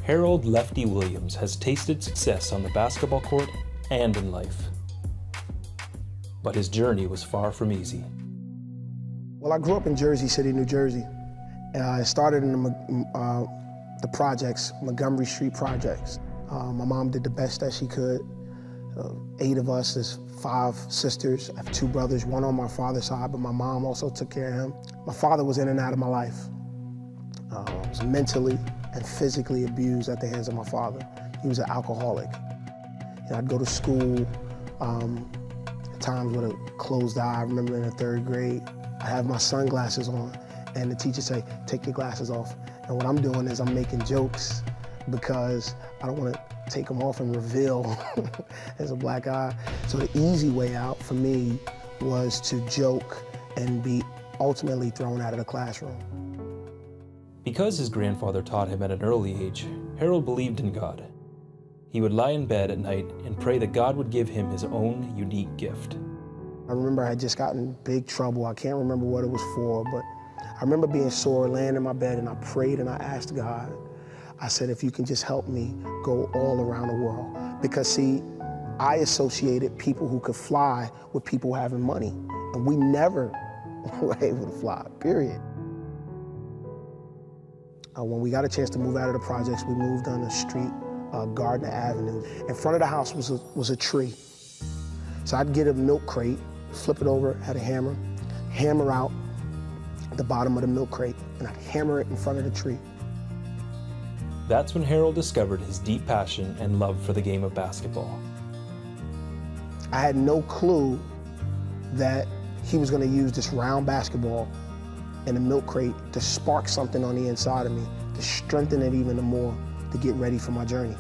Harold "Lefty" Williams has tasted success on the basketball court and in life. But his journey was far from easy. Well, I grew up in Jersey City, New Jersey. I started in the projects, Montgomery Street projects. My mom did the best that she could. 8 of us, there's 5 sisters. I have 2 brothers, one on my father's side, but my mom also took care of him. My father was in and out of my life. I was mentally and physically abused at the hands of my father. He was an alcoholic. I'd go to school at times with a closed eye. I remember in the 3rd grade, I have my sunglasses on, and the teacher say, "Take your glasses off." And what I'm doing is I'm making jokes because I don't want to take them off and reveal as a black eye. So the easy way out for me was to joke and be ultimately thrown out of the classroom. Because his grandfather taught him at an early age, Harold believed in God. He would lie in bed at night and pray that God would give him his own unique gift. I remember I had just gotten in big trouble. I can't remember what it was for, but I remember being sore, laying in my bed, and I prayed and I asked God. I said, if you can just help me go all around the world. Because see, I associated people who could fly with people having money, and we never were able to fly, period. When we got a chance to move out of the projects, we moved on the street, Gardner Avenue. In front of the house was a tree. So I'd get a milk crate, flip it over, had a hammer out the bottom of the milk crate, and I'd hammer it in front of the tree. That's when Harold discovered his deep passion and love for the game of basketball. I had no clue that he was going to use this round basketball in a milk crate to spark something on the inside of me, to strengthen it even more, to get ready for my journey.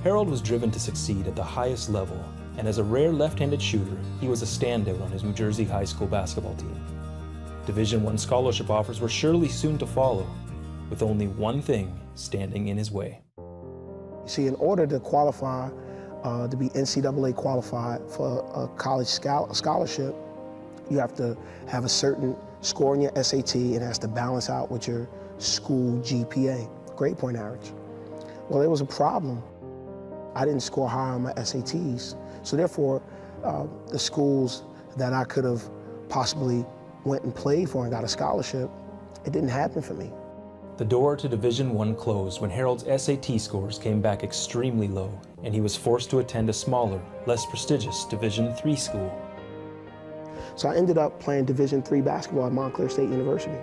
Harold was driven to succeed at the highest level, and as a rare left-handed shooter, he was a standout on his New Jersey high school basketball team. Division I scholarship offers were surely soon to follow, with only one thing standing in his way. See, in order to qualify, to be NCAA qualified for a college scholarship, you have to have a certain score in your SAT. It has to balance out with your school GPA, grade point average. Well, there was a problem. I didn't score high on my SATs. So therefore, the schools that I could have possibly went and played for and got a scholarship, it didn't happen for me. The door to Division I closed when Harold's SAT scores came back extremely low, and he was forced to attend a smaller, less prestigious Division III school. So I ended up playing Division III basketball at Montclair State University,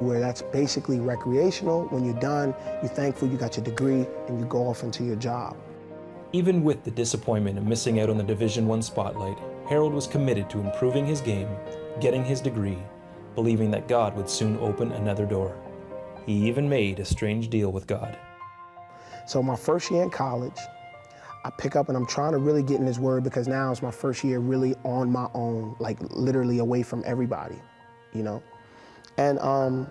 where that's basically recreational. When you're done, you're thankful you got your degree, and you go off into your job. Even with the disappointment of missing out on the Division I spotlight, Harold was committed to improving his game, getting his degree, believing that God would soon open another door. He even made a strange deal with God. So my first year in college, I pick up and I'm trying to really get in his word, because now it's my first year really on my own, like literally away from everybody, you know? And I'm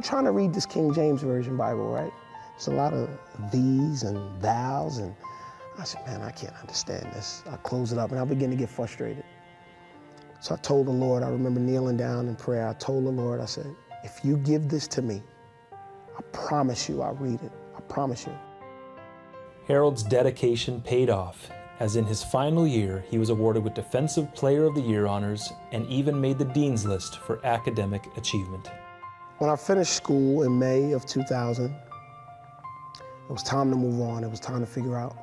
trying to read this King James Version Bible, right? There's a lot of these and thous, and I said, man, I can't understand this. I close it up and I begin to get frustrated. So I told the Lord, I remember kneeling down in prayer, I told the Lord, I said, if you give this to me, I promise you I'll read it. I promise you. Harold's dedication paid off, as in his final year, he was awarded with Defensive Player of the Year honors and even made the Dean's List for academic achievement. When I finished school in May of 2000, it was time to move on. It was time to figure out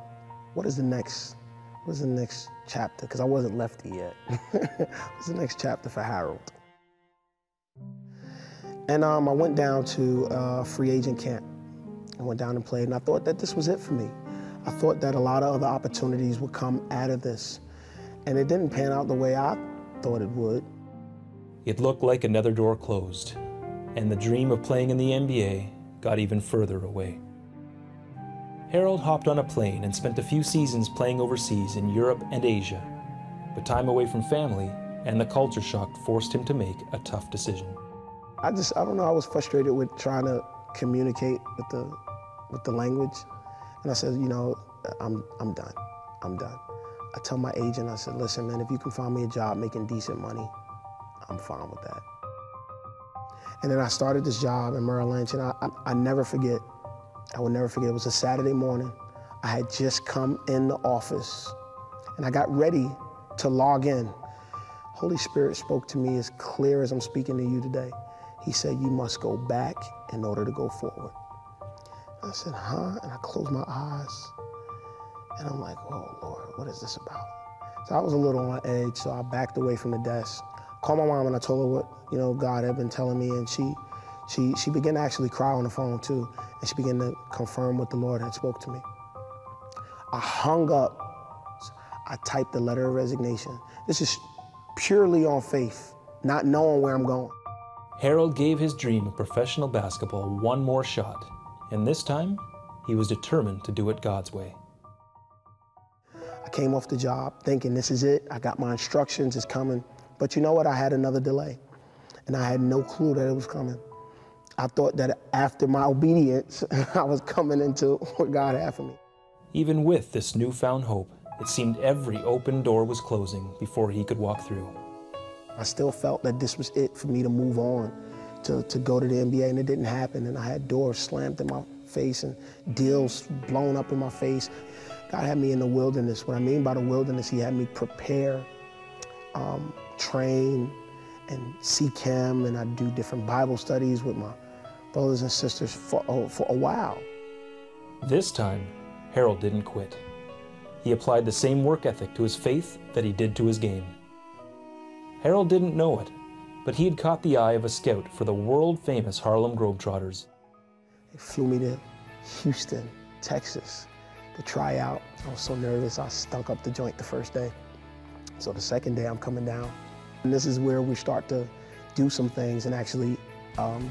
what is the next chapter, because I wasn't Lefty yet. What's the next chapter for Harold? And I went down to a free agent camp. I went down and played, and I thought that this was it for me. I thought that a lot of other opportunities would come out of this, and it didn't pan out the way I thought it would. It looked like another door closed, and the dream of playing in the NBA got even further away. Harold hopped on a plane and spent a few seasons playing overseas in Europe and Asia, but time away from family and the culture shock forced him to make a tough decision. I don't know, I was frustrated with trying to communicate with the language. And I said, you know, I'm done. I tell my agent, I said, listen, man, if you can find me a job making decent money, I'm fine with that. And then I started this job in Merrill Lynch, and I never forget I will never forget, it was a Saturday morning. I had just come in the office and I got ready to log in. Holy Spirit spoke to me as clear as I'm speaking to you today. He said, you must go back in order to go forward. I said, huh? And I closed my eyes and I'm like, oh Lord, what is this about? So I was a little on edge, so I backed away from the desk. Called my mom and I told her what, God had been telling me, and she began to actually cry on the phone too, and she began to confirm what the Lord had spoke to me. I hung up, I typed the letter of resignation. This is purely on faith, not knowing where I'm going. Harold gave his dream of professional basketball one more shot, and this time, he was determined to do it God's way. I came off the job thinking this is it, I got my instructions, it's coming. But you know what, I had another delay, and I had no clue that it was coming. I thought that after my obedience, I was coming into what God had for me. Even with this newfound hope, it seemed every open door was closing before he could walk through. I still felt that this was it for me to move on, to go to the NBA, and it didn't happen. And I had doors slammed in my face and deals blown up in my face. God had me in the wilderness. What I mean by the wilderness, he had me prepare, train, and seek him, and I'd do different Bible studies with my brothers and sisters for a while. This time, Harold didn't quit. He applied the same work ethic to his faith that he did to his game. Harold didn't know it, but he had caught the eye of a scout for the world-famous Harlem Globetrotters. They flew me to Houston, Texas, to try out. I was so nervous, I stunk up the joint the first day. So the second day, I'm coming down. And this is where we start to do some things and actually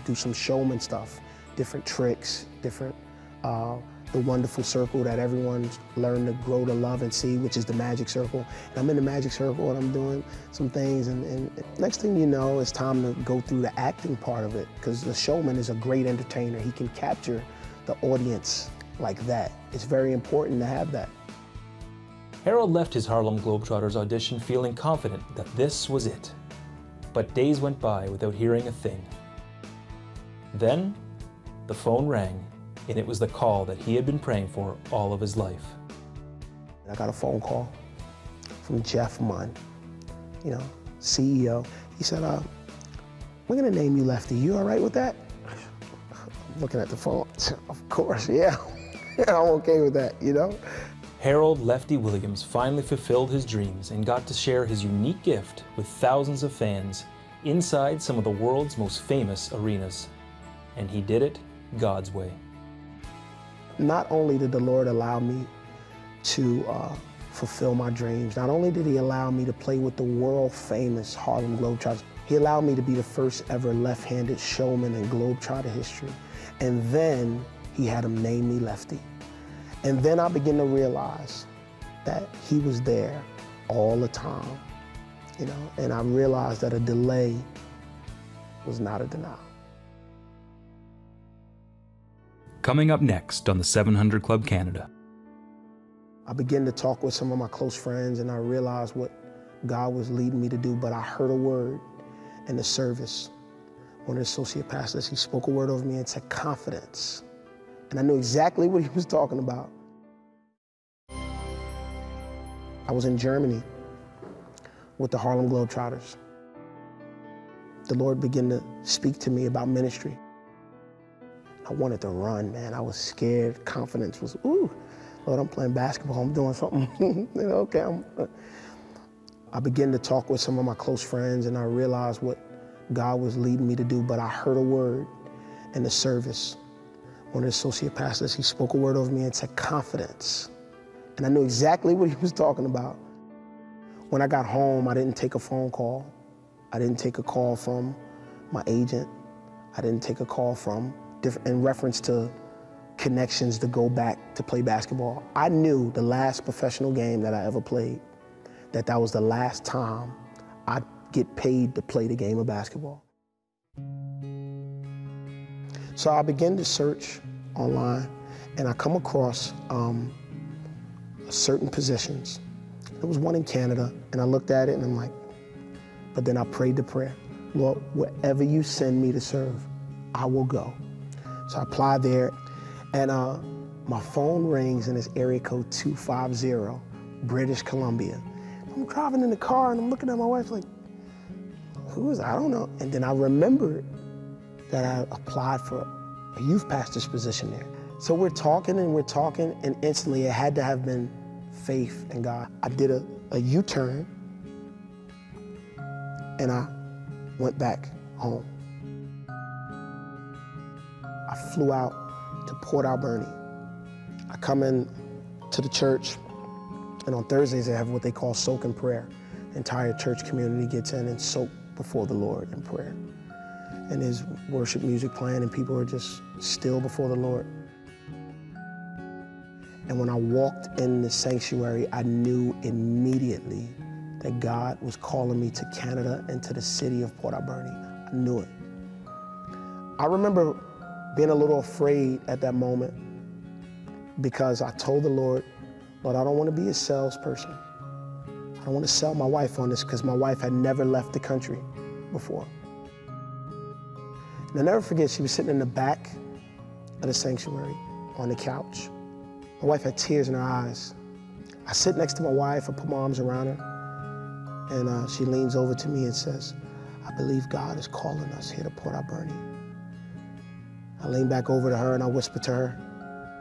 do some showman stuff, different tricks, different, the wonderful circle that everyone's learned to grow to love and see, which is the magic circle. And I'm in the magic circle and I'm doing some things, and next thing you know, it's time to go through the acting part of it, because the showman is a great entertainer. He can capture the audience like that. It's very important to have that. Harold left his Harlem Globetrotters audition feeling confident that this was it. But days went by without hearing a thing. Then, the phone rang, and it was the call that he had been praying for all of his life. I got a phone call from Jeff Munn, CEO. He said, we're gonna name you Lefty. You all right with that? I'm looking at the phone. Of course, yeah. I'm okay with that, Harold Lefty Williams finally fulfilled his dreams and got to share his unique gift with thousands of fans inside some of the world's most famous arenas. And he did it God's way. Not only did the Lord allow me to fulfill my dreams, not only did he allow me to play with the world-famous Harlem Globetrotters, he allowed me to be the first ever left-handed showman in Globetrotter history. And then he had him name me Lefty. And then I began to realize that he was there all the time, and I realized that a delay was not a denial. Coming up next on the 700 Club Canada. I began to talk with some of my close friends, and I realized what God was leading me to do, but I heard a word in the service. One of the associate pastors, he spoke a word over me and said, confidence. And I knew exactly what he was talking about. I was in Germany with the Harlem Globetrotters. The Lord began to speak to me about ministry. I wanted to run, man. I was scared. Confidence was, ooh, Lord, I'm playing basketball. I'm doing something. Okay. I began to talk with some of my close friends, and I realized what God was leading me to do, but I heard a word in the service. One of the associate pastors, he spoke a word over me and said, confidence. And I knew exactly what he was talking about. When I got home, I didn't take a phone call. I didn't take a call from my agent. I didn't take a call from in reference to connections to go back to play basketball. I knew the last professional game that I ever played, that was the last time I'd get paid to play the game of basketball. So I began to search online, and I come across certain positions. There was one in Canada, and I looked at it and I'm like, but then I prayed the prayer, Lord, wherever you send me to serve, I will go. So I applied there, And my phone rings and it's area code 250, British Columbia. I'm driving in the car and I'm looking at my wife like, who is that? I don't know. And then I remembered that I applied for a youth pastor's position there. So we're talking and instantly it had to have been faith in God. I did a U-turn and I went back home. I flew out to Port Alberni. I come in to the church, and on Thursdays they have what they call soak and prayer. The entire church community gets in and soak before the Lord in prayer. And there's worship music playing and people are just still before the Lord. And when I walked in the sanctuary, I knew immediately that God was calling me to Canada and to the city of Port Alberni. I knew it. I remember being a little afraid at that moment because I told the Lord, Lord, I don't want to be a salesperson. I don't want to sell my wife on this because my wife had never left the country before. And I'll never forget, she was sitting in the back of the sanctuary on the couch. My wife had tears in her eyes. I sit next to my wife, I put my arms around her, and she leans over to me and says, I believe God is calling us here to Port Alberni. I lean back over to her and I whisper to her,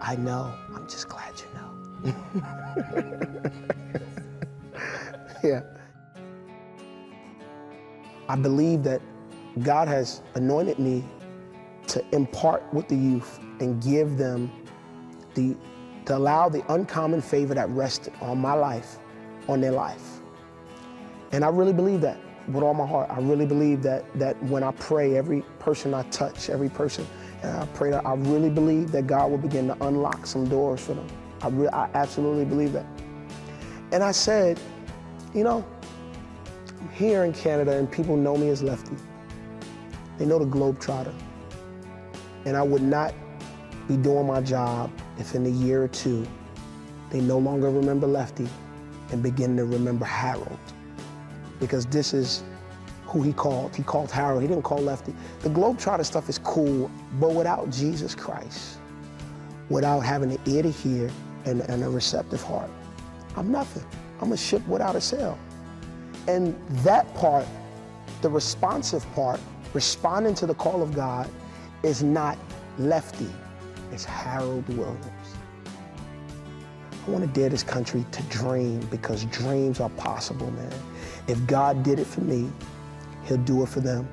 I know, I'm just glad you know. Yeah. I believe that God has anointed me to impart with the youth and give them to allow the uncommon favor that rested on my life, on their life. And I really believe that with all my heart. I really believe that when I pray, every person I touch, every person I pray, I really believe that God will begin to unlock some doors for them. I absolutely believe that. And I said, you know, I'm here in Canada and people know me as Lefty. They know the Globetrotter. And I would not be doing my job if in a year or two they no longer remember Lefty and begin to remember Harold. Because this is who he called. He called Harold, he didn't call Lefty. The Globetrotter stuff is cool, but without Jesus Christ, without having an ear to hear and a receptive heart, I'm nothing. I'm a ship without a sail. And that part, the responsive part, responding to the call of God, is not Lefty, it's Harold Williams. I want to dare this country to dream because dreams are possible, man. If God did it for me, He'll do it for them.